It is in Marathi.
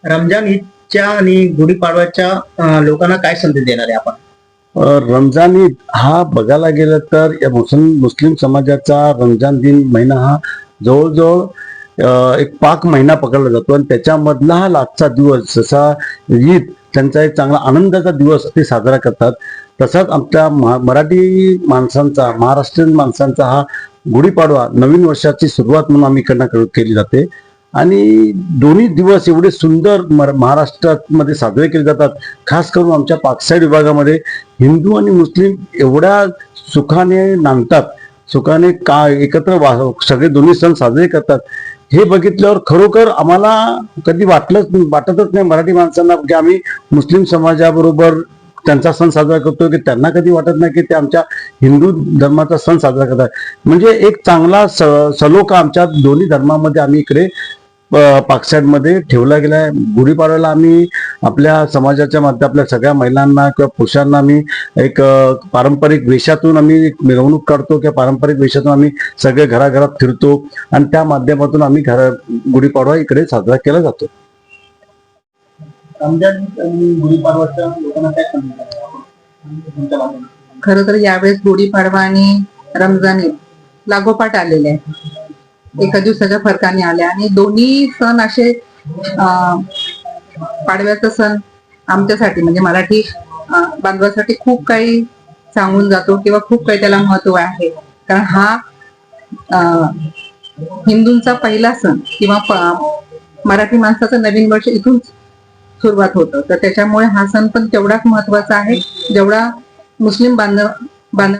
रमजान ईदच्या आणि गुढीपाडव्याच्या लोकांना काय संदेश देणार आहे आपण? रमजान ईद हा बघायला गेलं तर या मुस्लिम समाजाचा रमजान दिन महिना हा जवळजवळ एक पाक महिना पकडला जातो आणि त्याच्यामधला हा लास्टचा दिवस जसा ईद त्यांचा एक चांगला आनंदाचा दिवस ते साजरा करतात. तसाच आमच्या मराठी माणसांचा, महाराष्ट्रीयन माणसांचा हा गुढीपाडवा नवीन वर्षाची सुरुवात म्हणून आम्ही इकडनं केली जाते. आणि दोन्ही दिवस एवढे सुंदर महाराष्ट्रामध्ये साजरे केले जातात. खास करून आमच्या पाकसाईड विभागामध्ये हिंदू आणि मुस्लिम एवढ्या सुखाने नांदतात, सुखाने एकत्र सगळे दोन्ही सण साजरे करतात. हे बघितल्यावर खरोखर आम्हाला कधी वाटतच नाही मराठी माणसांना की आम्ही मुस्लिम समाजाबरोबर त्यांचा सण साजरा करतो, की त्यांना कधी वाटत नाही की ते आमच्या हिंदू धर्माचा सण साजरा करतात. म्हणजे एक चांगला सलोखा आमच्या दोन्ही धर्मामध्ये आम्ही इकडे पाकसाईडमध्ये ठेवला गेलाय. गुढीपाडव्याला आम्ही आपल्या समाजाच्या मध्ये आपल्या सगळ्या महिलांना किंवा पुरुषांना आम्ही एक पारंपरिक वेशातून आम्ही मिरवणूक काढतो किंवा पारंपरिक वेशातून आम्ही सगळे घराघरात फिरतो आणि त्या माध्यमातून आम्ही गुढीपाडवा इकडे साजरा केला जातो. रमजान आणि गुढीपाडव्याच्या लोकांना काय संदेश आहे? खरं तर यावेळेस गुढीपाडवा आणि रमजान ईद लागोपाठ आलेले आहे, एका दिवसाच्या फरकाने आले आणि दोन्ही सण असे पाडव्याचा सण आमच्यासाठी म्हणजे मराठी बांधवासाठी खूप काही सांगून जातो किंवा खूप काही त्याला महत्व आहे. कारण हा हिंदूंचा पहिला सण किंवा मराठी माणसाचं नवीन वर्ष इथून सुरुवात होतं, तर त्याच्यामुळे हा सण पण तेवढाच महत्वाचा आहे जेवढा मुस्लिम बांधव